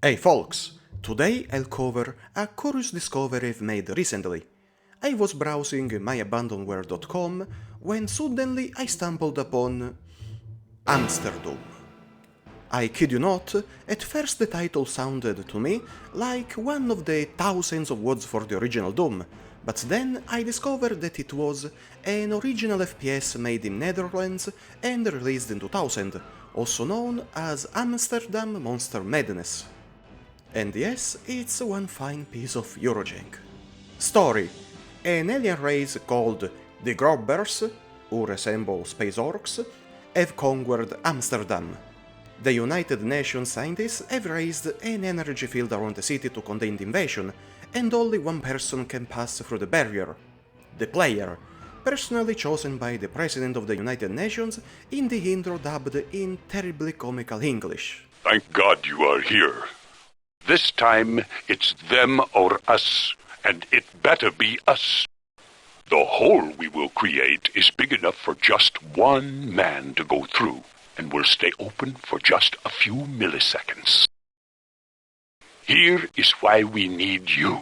Hey folks, today I'll cover a curious discovery I've made recently. I was browsing myabandonware.com when suddenly I stumbled upon AmsterDoom. I kid you not, at first the title sounded to me like one of the thousands of words for the original Doom, but then I discovered that it was an original FPS made in Netherlands and released in 2000, also known as Amsterdam Monster Madness. And yes, it's one fine piece of Eurojank. Story: an alien race called the grobbers, who resemble space orcs, have conquered Amsterdam. The United Nations scientists have raised an energy field around the city to contain the invasion, and only one person can pass through the barrier: the player, personally chosen by the President of the United Nations in the intro dubbed in terribly comical English. Thank God you are here. This time, it's them or us, and it better be us. The hole we will create is big enough for just one man to go through, and will stay open for just a few milliseconds. Here is why we need you.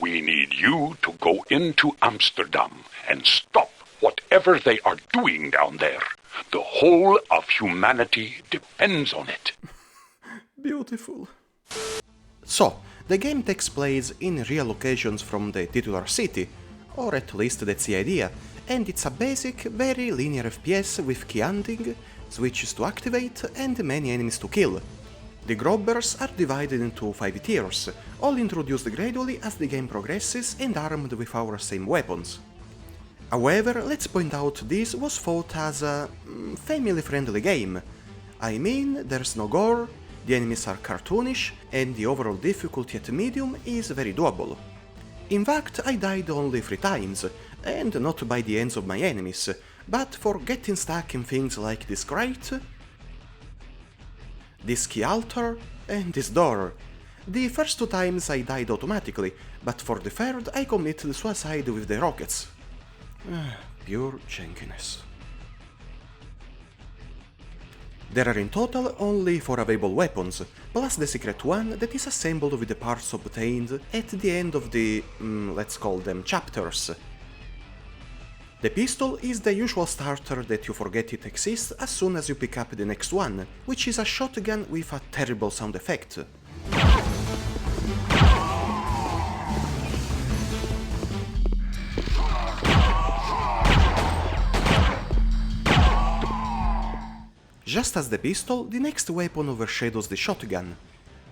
We need you to go into Amsterdam and stop whatever they are doing down there. The whole of humanity depends on it. Beautiful. So, the game takes place in real locations from the titular city, or at least that's the idea, and it's a basic, very linear FPS with key hunting, switches to activate, and many enemies to kill. The grobbers are divided into 5 tiers, all introduced gradually as the game progresses and armed with our same weapons. However, let's point out this was thought as a family-friendly game. I mean, there's no gore, the enemies are cartoonish, and the overall difficulty at medium is very doable. In fact, I died only 3 times, and not by the hands of my enemies, but for getting stuck in things like this crate, this key altar, and this door. The first 2 times I died automatically, but for the third I committed suicide with the rockets. Pure jankiness. There are in total only 4 available weapons, plus the secret one that is assembled with the parts obtained at the end of the, let's call them chapters. The pistol is the usual starter that you forget it exists as soon as you pick up the next one, which is a shotgun with a terrible sound effect. Just as the pistol, the next weapon overshadows the shotgun.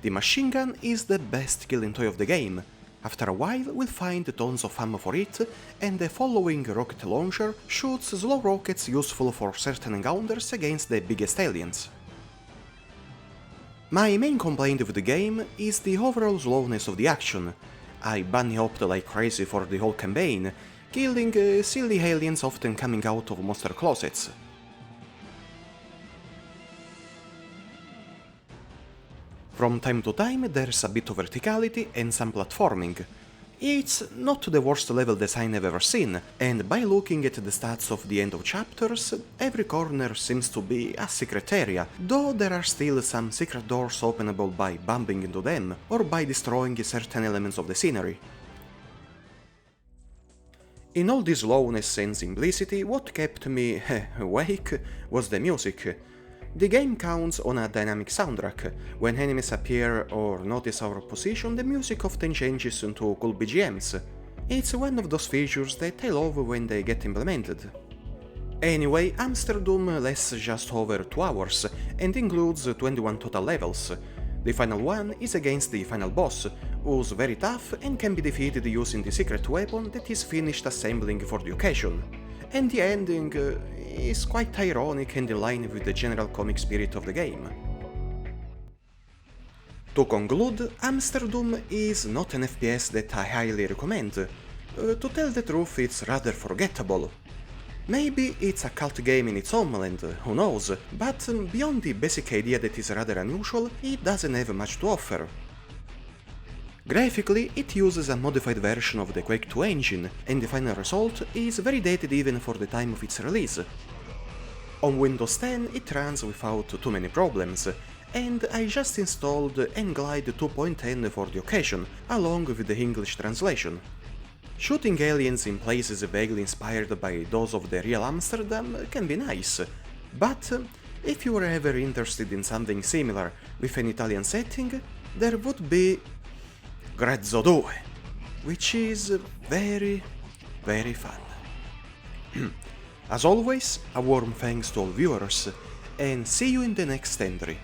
The machine gun is the best killing toy of the game. After a while we'll find tons of ammo for it, and the following rocket launcher shoots slow rockets useful for certain encounters against the biggest aliens. My main complaint with the game is the overall slowness of the action. I bunny hopped like crazy for the whole campaign, killing silly aliens often coming out of monster closets. From time to time there's a bit of verticality and some platforming. It's not the worst level design I've ever seen, and by looking at the stats of the end of chapters, every corner seems to be a secret area, though there are still some secret doors openable by bumping into them, or by destroying certain elements of the scenery. In all this slowness and simplicity, what kept me awake was the music. The game counts on a dynamic soundtrack. When enemies appear or notice our position, the music often changes into cool BGMs. It's one of those features that I love when they get implemented. Anyway, AmsterDoom lasts just over 2 hours and includes 21 total levels. The final one is against the final boss, who's very tough and can be defeated using the secret weapon that is finished assembling for the occasion. And the ending is quite ironic and in line with the general comic spirit of the game. To conclude, AmsterDoom is not an FPS that I highly recommend. To tell the truth, it's rather forgettable. Maybe it's a cult game in its homeland, who knows, but beyond the basic idea that is rather unusual, it doesn't have much to offer. Graphically, it uses a modified version of the Quake 2 engine, and the final result is very dated even for the time of its release. On Windows 10 it runs without too many problems, and I just installed Nglide 2.10 for the occasion, along with the English translation. Shooting aliens in places vaguely inspired by those of the real Amsterdam can be nice, but if you are ever interested in something similar with an Italian setting, there would be Grezzo 2, which is very, very fun. As always, a warm thanks to all viewers, and see you in the next entry.